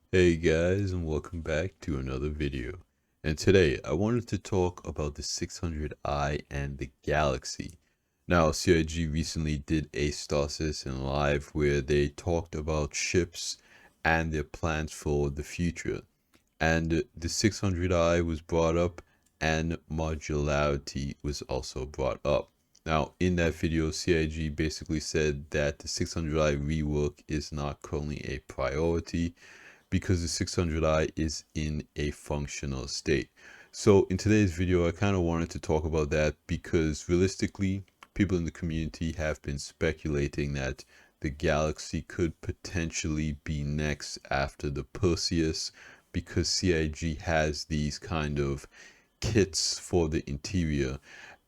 Hey guys, and welcome back to another video. And today I wanted to talk about the 600i and the Galaxy. Now, CIG recently did a Star Citizen Live where they talked about ships and their plans for the future. And the 600i was brought up, and modularity was also brought up. Now, in that video, CIG basically said that the 600i rework is not currently a priority because the 600i is in a functional state. So in today's video, I kind of wanted to talk about that because realistically, people in the community have been speculating that the Galaxy could potentially be next after the Perseus because CIG has these kind of kits for the interior,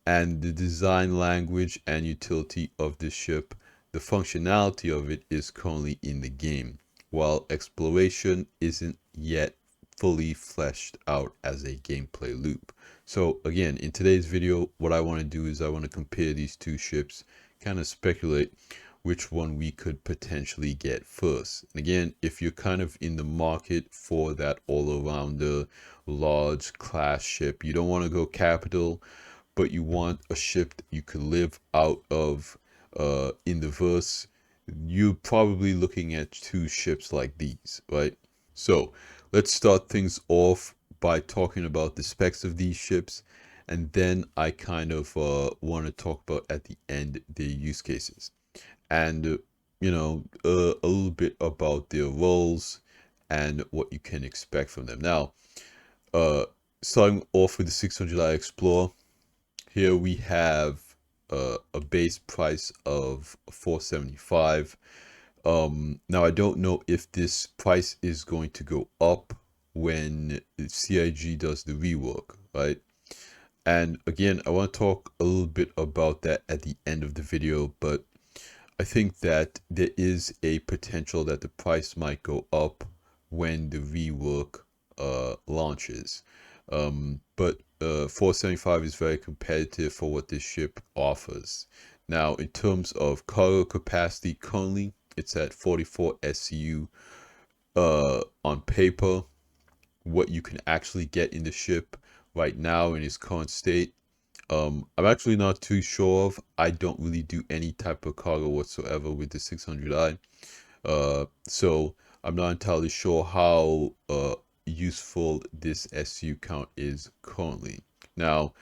and the design language and utility of the ship, the functionality of it is currently in the game, while exploration isn't yet fully fleshed out as a gameplay loop. So again, in today's video, what I want to do is I want to compare these two ships, kind of speculate which one we could potentially get first. And again, if you're kind of in the market for that all-arounder large class ship, you don't want to go capital, but you want a ship that you could live out of in the verse, you're probably looking at two ships like these, right? So let's start things off by talking about the specs of these ships, and then I kind of want to talk about at the end their use cases and a little bit about their roles and what you can expect from them. Now, uh, starting off with the 600i Explorer, here we have a base price of 475. Now I don't know if this price is going to go up when CIG does the rework, right? And again, I want to talk a little bit about that at the end of the video, but I think that there is a potential that the price might go up when the rework launches. But 475 is very competitive for what this ship offers. Now, in terms of cargo capacity, currently it's at 44 SCU on paper. What you can actually get in the ship right now in its current state, I'm actually not too sure of. I don't really do any type of cargo whatsoever with the 600i. So I'm not entirely sure how useful this SU count is currently. Now,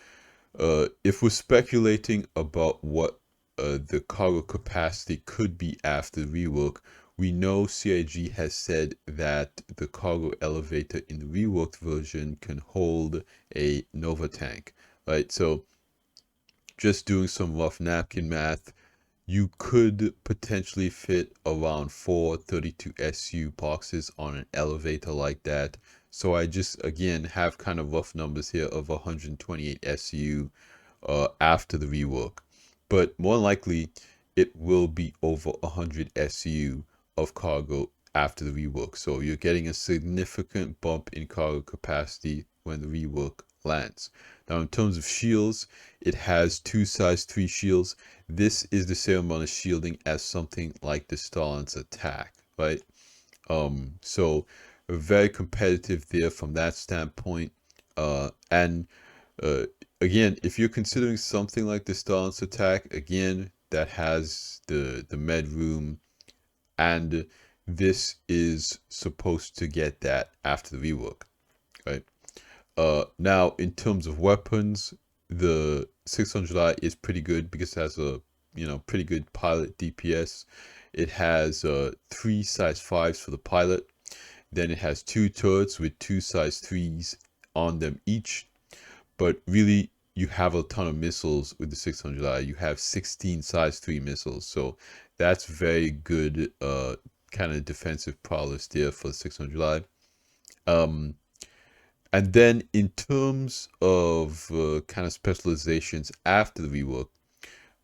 if we're speculating about what the cargo capacity could be after rework, we know CIG has said that the cargo elevator in the reworked version can hold a Nova tank, right? So just doing some rough napkin math, you could potentially fit around 432 SU boxes on an elevator like that. So I just, again, have kind of rough numbers here of 128 SU after the rework. But more likely, it will be over 100 SU of cargo after the rework. So you're getting a significant bump in cargo capacity when the rework lands. Now, in terms of shields, it has two size 3 shields. This is the same amount of shielding as something like the Stalin's attack, right? So very competitive there from that standpoint. And again, if you're considering something like the Stalin's attack, again, that has the med room, and this is supposed to get that after the rework, right? Now in terms of weapons, the 600i is pretty good because it has a pretty good pilot DPS. It has 3 size 5s for the pilot. Then it has 2 turrets with 2 size 3s on them each. But really, you have a ton of missiles with the 600i. You have 16 size 3 missiles, so that's very good kind of defensive prowess there for the 600i. Um, and then in terms of kind of specializations after the rework,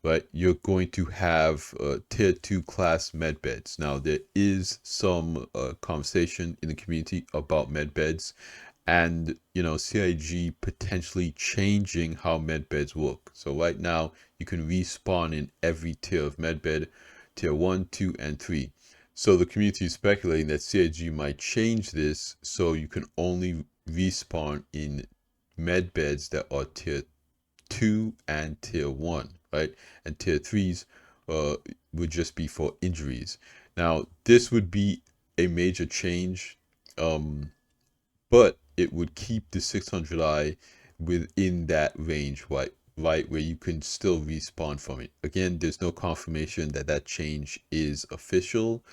right, you're going to have tier 2 class medbeds. Now, there is some conversation in the community about medbeds and, CIG potentially changing how medbeds work. So right now, you can respawn in every tier of medbed, tier 1, 2, and 3. So the community is speculating that CIG might change this so you can only respawn in med beds that are tier 2 and tier 1, right? And tier 3s would just be for injuries. Now, this would be a major change, but it would keep the 600i within that range, right, where you can still respawn from it. Again, there's no confirmation that that change is official,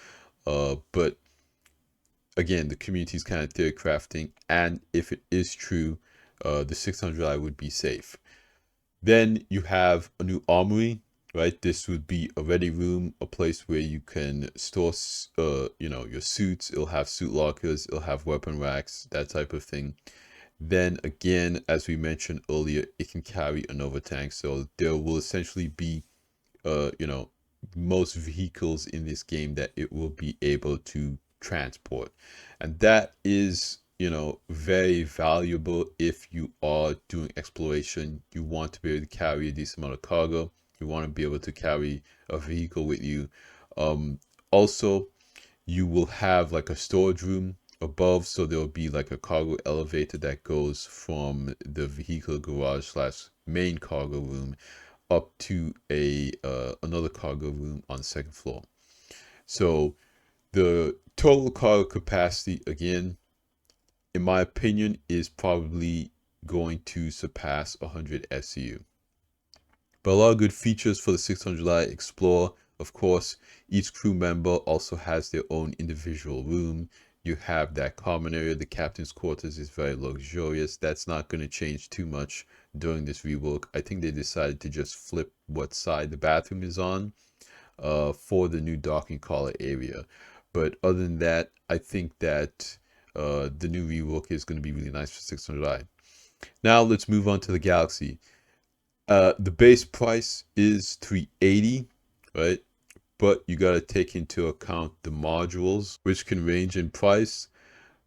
but again, the community is kind of theory crafting, and if it is true, the 600i would be safe. Then you have a new armory, right? This would be a ready room, a place where you can store, your suits. It'll have suit lockers, it'll have weapon racks, that type of thing. Then again, as we mentioned earlier, it can carry another tank. So there will essentially be, uh, you know, most vehicles in this game that it will be able to transport. And that is, very valuable if you are doing exploration. You want to be able to carry a decent amount of cargo. You want to be able to carry a vehicle with you. Also, you will have like a storage room above, so there'll be like a cargo elevator that goes from the vehicle garage slash main cargo room up to a another cargo room on the second floor. So the total cargo capacity, again, in my opinion, is probably going to surpass 100 SU. But a lot of good features for the 600i Explorer. Of course, each crew member also has their own individual room. You have that common area. The captain's quarters is very luxurious. That's not going to change too much during this rework. I think they decided to just flip what side the bathroom is on for the new docking collar area. But other than that, I think that the new rework is going to be really nice for 600i. Now let's move on to the Galaxy. The base price is $380, right? But you got to take into account the modules, which can range in price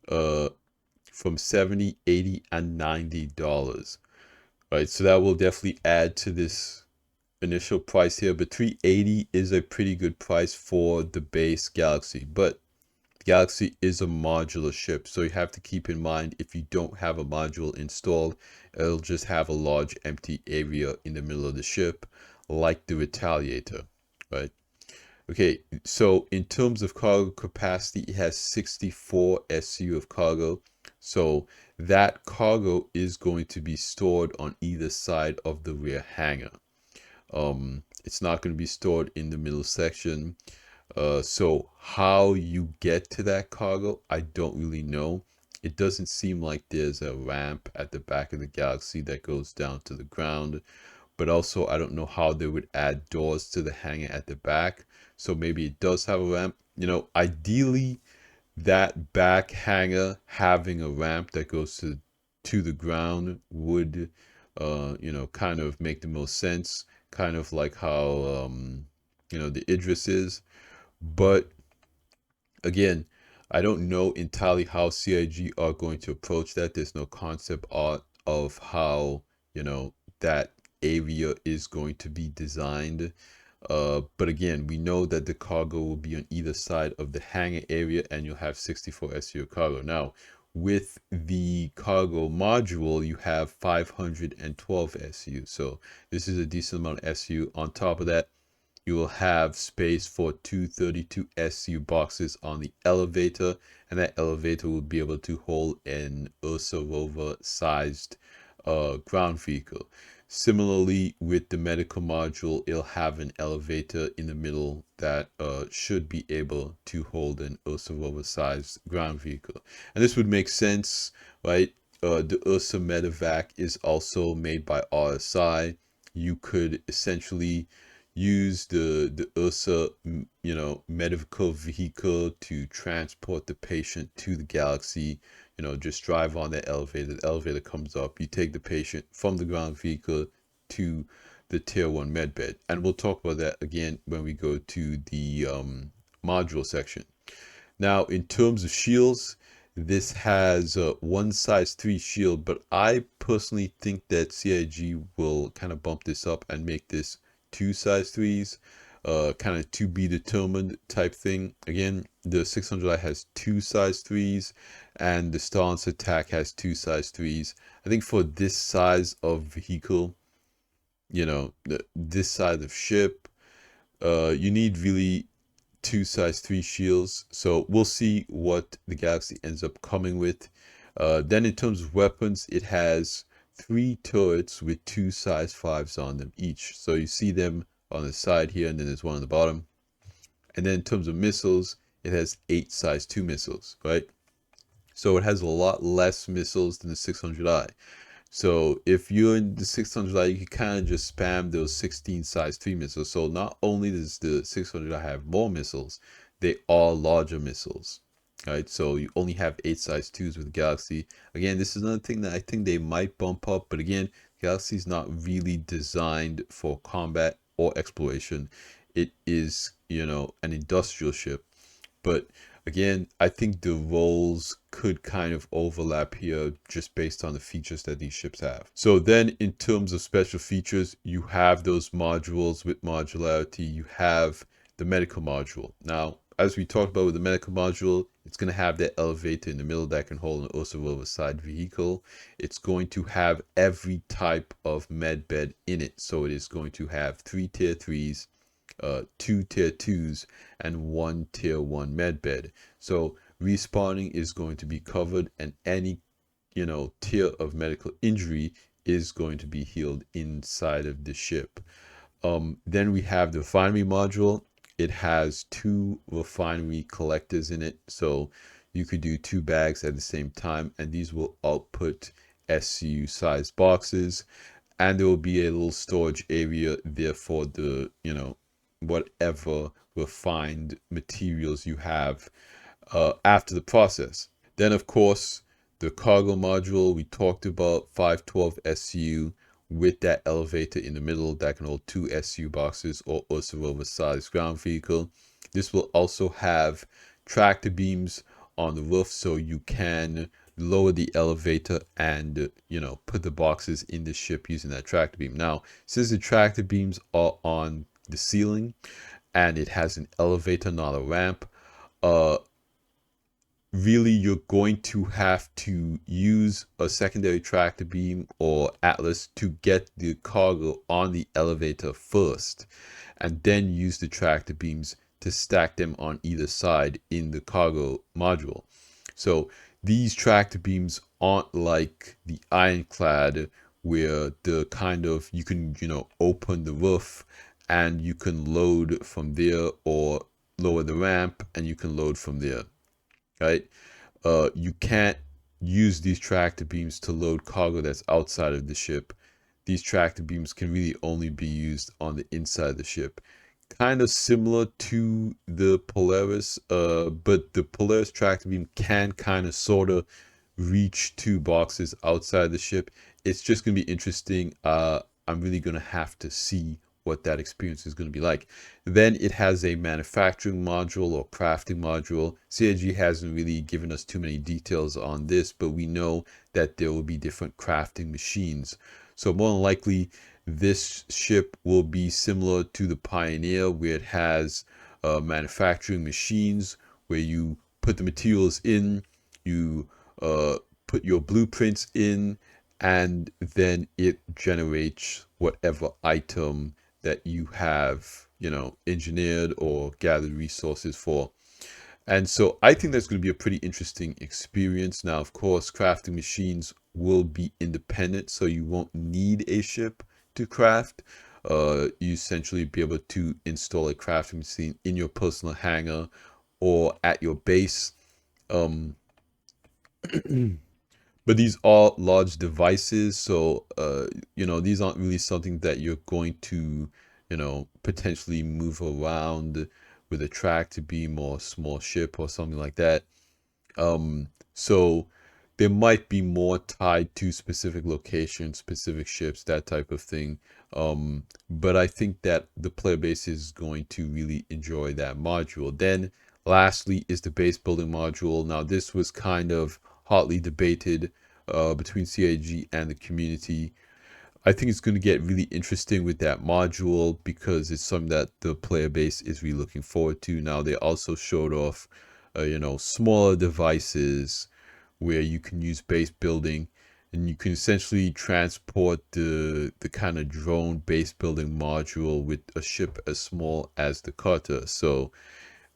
uh, from $70, $80, and $90, right? So that will definitely add to this initial price here, but $380 is a pretty good price for the base Galaxy. But Galaxy is a modular ship, so you have to keep in mind if you don't have a module installed, it'll just have a large empty area in the middle of the ship, like the Retaliator, right? Okay, so in terms of cargo capacity, it has 64 SU of cargo. So that cargo is going to be stored on either side of the rear hangar. It's not going to be stored in the middle section. So how you get to that cargo, I don't really know. It doesn't seem like there's a ramp at the back of the Galaxy that goes down to the ground. But also, I don't know how they would add doors to the hangar at the back. So maybe it does have a ramp. Ideally, that back hangar having a ramp that goes to the ground would, kind of make the most sense. Kind of like how, the Idris is. But again, I don't know entirely how CIG are going to approach that. There's no concept art of how, that area is going to be designed. But again, we know that the cargo will be on either side of the hangar area and you'll have 64 SU cargo. Now, with the cargo module, you have 512 SU. So this is a decent amount of SU. On top of that, you will have space for 232 SU boxes on the elevator, and that elevator will be able to hold an Ursa Rover sized ground vehicle. Similarly, with the medical module, it'll have an elevator in the middle that should be able to hold an Ursa Rover sized ground vehicle. And this would make sense, right? The Ursa Medevac is also made by RSI. You could essentially use the Ursa, medical vehicle to transport the patient to the Galaxy. Just drive on that elevator. The elevator comes up. You take the patient from the ground vehicle to the tier 1 medbed. And we'll talk about that again when we go to the module section. Now, in terms of shields, this has a 1 size 3 shield, but I personally think that CIG will kind of bump this up and make this 2 size 3s. kind of to be determined type thing. Again, the 600i has two size 3s, and the stance attack has two size 3s. I think for this size of vehicle, this size of ship, you need really two size 3 shields. So we'll see what the Galaxy ends up coming with. Then in terms of weapons, it has 3 turrets with 2 size 5s on them each. So you see them on the side here, and then there's one on the bottom. And then in terms of missiles, it has 8 size 2 missiles, right? So it has a lot less missiles than the 600i. So if you're in the 600i, you can kind of just spam those 16 size 3 missiles. So not only does the 600i have more missiles, they are larger missiles. Right, so you only have 8 size 2s with Galaxy. Again, this is another thing that I think they might bump up, but again, Galaxy is not really designed for combat or exploration. It is, an industrial ship. But again, I think the roles could kind of overlap here just based on the features that these ships have. So then in terms of special features, you have those modules with modularity. You have the medical module. Now, as we talked about with the medical module, it's going to have that elevator in the middle that can hold an Ursa Rover side vehicle. It's going to have every type of med bed in it. So it is going to have 3 tier 3s, 2 tier 2s, and 1 tier 1 med bed. So respawning is going to be covered, and any tier of medical injury is going to be healed inside of the ship. Then we have the refinery module. It has 2 refinery collectors in it, so you could do 2 bags at the same time, and these will output SCU sized boxes, and there will be a little storage area there for the whatever refined materials you have after the process. Then of course the cargo module, we talked about 512 SCU with that elevator in the middle that can hold 2 SCU boxes or Ursa Rover sized ground vehicle. This will also have tractor beams on the roof, so you can lower the elevator and put the boxes in the ship using that tractor beam. Now, since the tractor beams are on the ceiling and it has an elevator, not a ramp, really you're going to have to use a secondary tractor beam or Atlas to get the cargo on the elevator first, and then use the tractor beams to stack them on either side in the cargo module. So these tractor beams aren't like the ironclad where the kind of you can open the roof and you can load from there, or lower the ramp and you can load from there, right? You can't use these tractor beams to load cargo that's outside of the ship. These tractor beams can really only be used on the inside of the ship. Kind of similar to the Polaris, but the Polaris tractor beam can kind of sort of reach 2 boxes outside the ship. It's just going to be interesting. I'm really going to have to see what that experience is going to be like. Then it has a manufacturing module or crafting module. CIG hasn't really given us too many details on this, but we know that there will be different crafting machines. So more than likely, this ship will be similar to the Pioneer, where it has manufacturing machines where you put the materials in, you put your blueprints in, and then it generates whatever item that you have, engineered or gathered resources for. And so I think that's going to be a pretty interesting experience. Now, of course, crafting machines will be independent, so you won't need a ship to craft. You essentially be able to install a crafting machine in your personal hangar or at your base. But these are large devices, so these aren't really something that you're going to potentially move around with a tractor beam or a small ship or something like that. So there might be more tied to specific locations, specific ships, that type of thing. But I think that the player base is going to really enjoy that module. Then lastly is the base building module. Now this was kind of hotly debated between CIG and the community. I think it's going to get really interesting with that module because it's something that the player base is really looking forward to. Now they also showed off, smaller devices where you can use base building, and you can essentially transport the kind of drone base building module with a ship as small as the cutter. So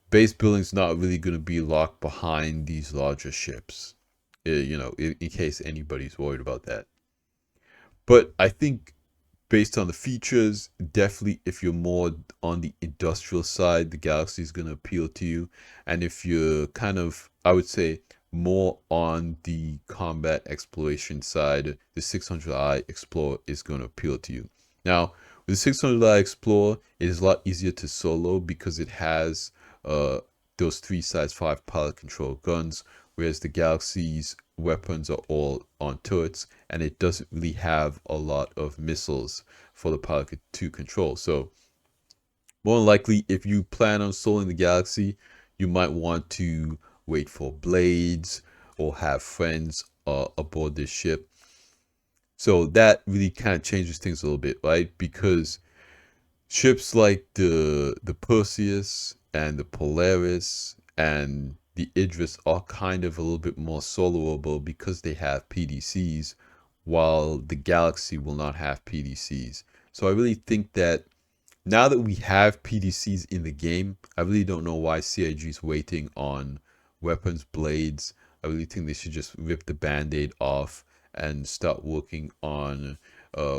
base building's not really going to be locked behind these larger ships, in case anybody's worried about that. But I think based on the features, definitely if you're more on the industrial side, the Galaxy is going to appeal to you. And if you're kind of, I would say, more on the combat exploration side, the 600i Explorer is going to appeal to you. Now, with the 600i Explorer, it is a lot easier to solo because it has those 3 size 5 pilot control guns, whereas the Galaxy's weapons are all on turrets, and it doesn't really have a lot of missiles for the pilot to control. So more than likely, if you plan on soloing the Galaxy, you might want to wait for blades or have friends aboard this ship. So that really kind of changes things a little bit, right? Because ships like the Perseus and the Polaris and the Idris are kind of a little bit more soloable because they have PDCs, while the Galaxy will not have PDCs. So I really think that now that we have PDCs in the game, I really don't know why CIG is waiting on weapons, blades. I really think they should just rip the band-aid off and start working on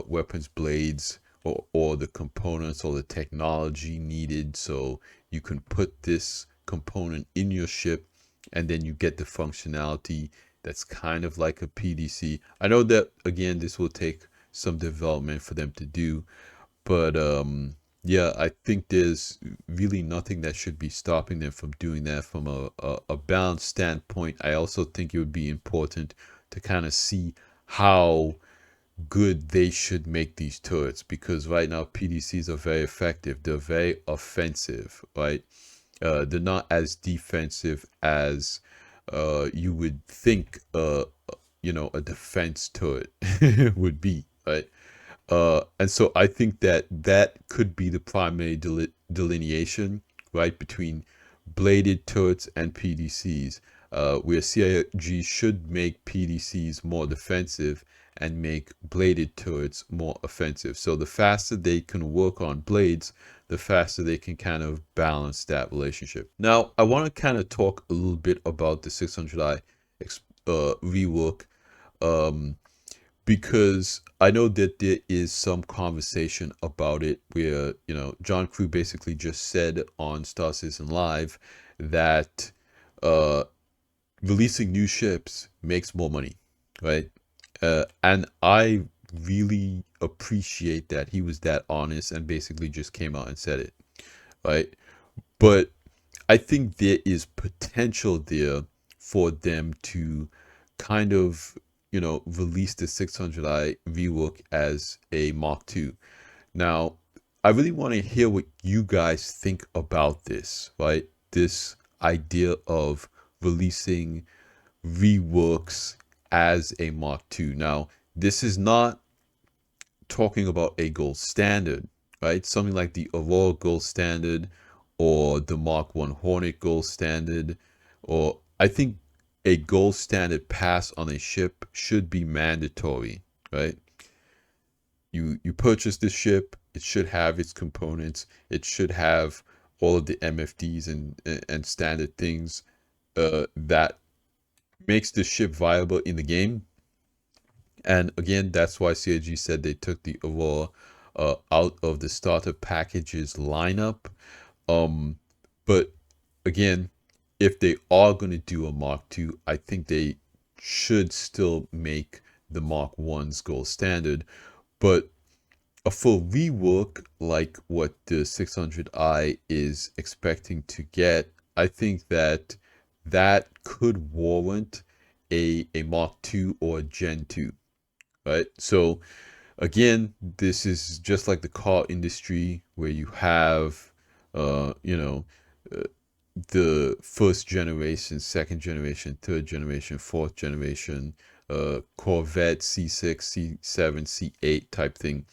weapons, blades, or the components or the technology needed so you can put this component in your ship and then you get the functionality that's kind of like a PDC. I know that, again, this will take some development for them to do, but yeah, I think there's really nothing that should be stopping them from doing that from a balance standpoint. I also think it would be important to kind of see how good they should make these turrets, because right now PDCs are very effective. They're very offensive, right? They're not as defensive as you would think a defense turret would be, right? And so I think that that could be the primary delineation, right, between bladed turrets and PDCs, where CIG should make PDCs more defensive and make bladed turrets more offensive. So the faster they can work on blades, the faster they can kind of balance that relationship. Now, I want to kind of talk a little bit about the 600i rework, because I know that there is some conversation about it where, John Crew basically just said on Star Citizen Live that releasing new ships makes more money, right? And I really appreciate that he was that honest and basically just came out and said it, right? But I think there is potential there for them to kind of, release the 600i rework as a Mark II. Now, I really want to hear what you guys think about this, right? This idea of releasing reworks as a Mark II. Now, this is not talking about a gold standard, right? Something like the Aurora gold standard or the Mark I Hornet gold standard, or I think a gold standard pass on a ship should be mandatory, right? You purchase this ship, it should have its components, it should have all of the MFDs and standard things that makes the ship viable in the game. And again, that's why CIG said they took the Aurora out of the starter packages lineup. But again, if they are going to do a Mark II, I think they should still make the Mark I's gold standard. But a full rework like what the 600i is expecting to get, I think that could warrant a Mark II or a Gen 2, right? So again, this is just like the car industry where you have, the first generation, second generation, third generation, fourth generation Corvette C6, C7, C8 type thing,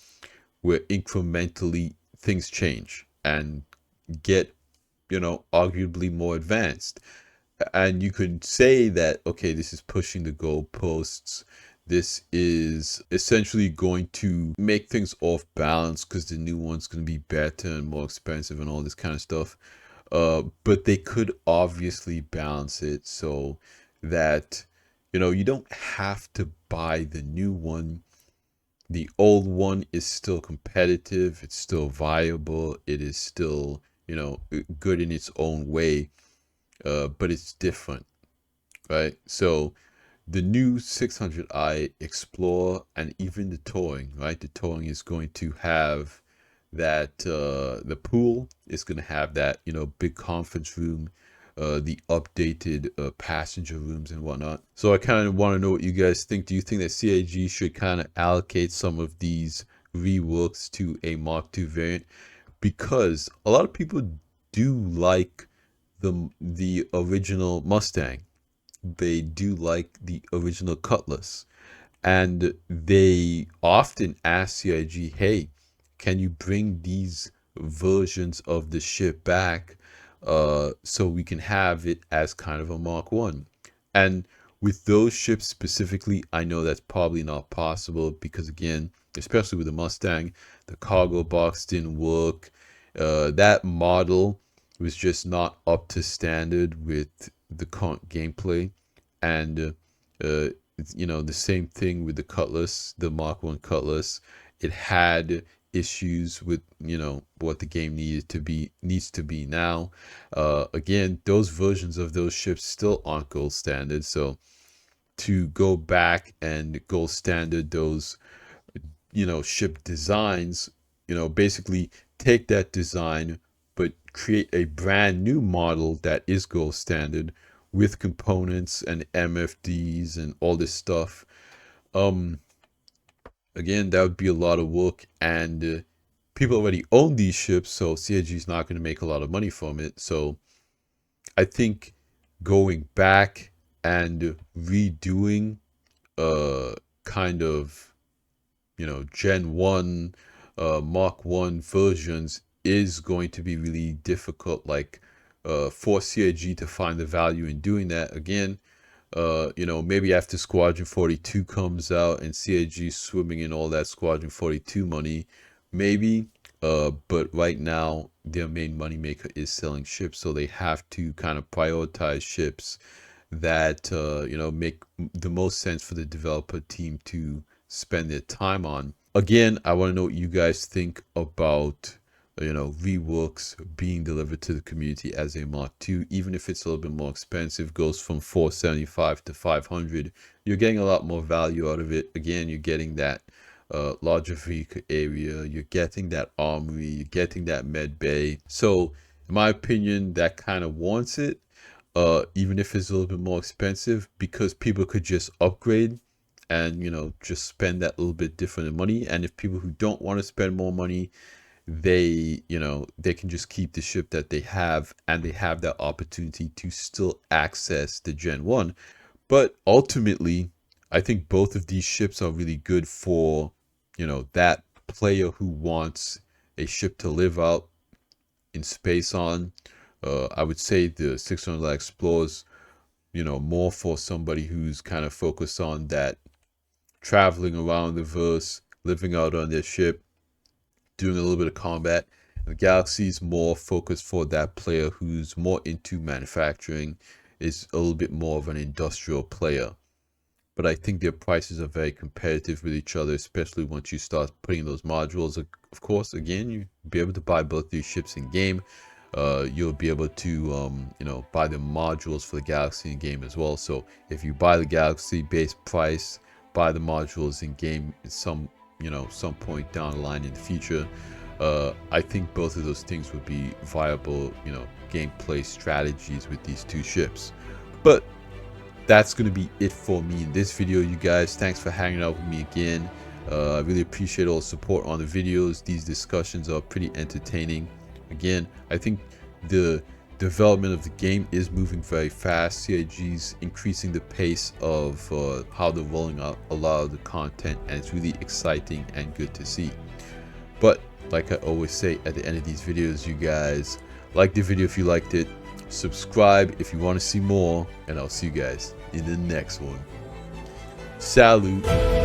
where incrementally things change and get, arguably more advanced. And you could say that, okay, this is pushing the goalposts. This is essentially going to make things off balance because the new one's going to be better and more expensive and all this kind of stuff. But they could obviously balance it so that, you don't have to buy the new one. The old one is still competitive. It's still viable. It is still, good in its own way. But it's different, right? So the new 600i Explorer and even the Touring, right? The Touring is going to have that, the pool is going to have that, big conference room, the updated passenger rooms and whatnot. So I kind of want to know what you guys think. Do you think that CIG should kind of allocate some of these reworks to a Mark II variant? Because a lot of people do like the original Mustang. They do like the original Cutlass, and they often ask CIG, "Hey, can you bring these versions of the ship back, so we can have it as kind of a Mark One?" And with those ships specifically, I know that's probably not possible because, again, especially with the Mustang, the cargo box didn't work. That model was just not up to standard with the current gameplay. And the same thing with the Cutlass, the Mark 1 Cutlass. It had issues with, what the game needs to be now. Again, those versions of those ships still aren't gold standard. So to go back and gold standard those, ship designs, basically take that design, but create a brand new model that is gold standard with components and MFDs and all this stuff. Again, that would be a lot of work, and people already own these ships, so CIG is not going to make a lot of money from it. So I think going back and redoing kind of, Gen 1, Mark 1 versions is going to be really difficult, like for CIG to find the value in doing that. Again, maybe after Squadron 42 comes out and CIG swimming in all that Squadron 42 money, maybe. But right now, their main moneymaker is selling ships, so they have to kind of prioritize ships that, make the most sense for the developer team to spend their time on. Again, I want to know what you guys think about, reworks being delivered to the community as a Mark II. Even if it's a little bit more expensive, goes from 475 to 500, you're getting a lot more value out of it. Again, you're getting that larger vehicle area, you're getting that armory, you're getting that med bay. So in my opinion, that kind of warrants it, even if it's a little bit more expensive, because people could just upgrade and, just spend that little bit different money. And if people who don't want to spend more money, they can just keep the ship that they have, and they have that opportunity to still access the Gen 1. But ultimately, I think both of these ships are really good for, that player who wants a ship to live out in space on. I would say the 600 Explorers, more for somebody who's kind of focused on that traveling around the verse, living out on their ship, doing a little bit of combat. And the Galaxy is more focused for that player who's more into manufacturing, is a little bit more of an industrial player. But I think their prices are very competitive with each other, especially once you start putting those modules. Of course, again, you'll be able to buy both these ships in game. You'll be able to, buy the modules for the Galaxy in game as well. So if you buy the Galaxy base price, buy the modules in game at some point down the line in the future, I think both of those things would be viable, gameplay strategies with these two ships. But that's going to be it for me in this video, you guys. Thanks for hanging out with me again. I really appreciate all the support on the videos. These discussions are pretty entertaining. Again, I think the development of the game is moving very fast. CIG's increasing the pace of how they're rolling out a lot of the content, and it's really exciting and good to see. But like I always say at the end of these videos, you guys like the video if you liked it, subscribe if you want to see more, and I'll see you guys in the next one. Salute.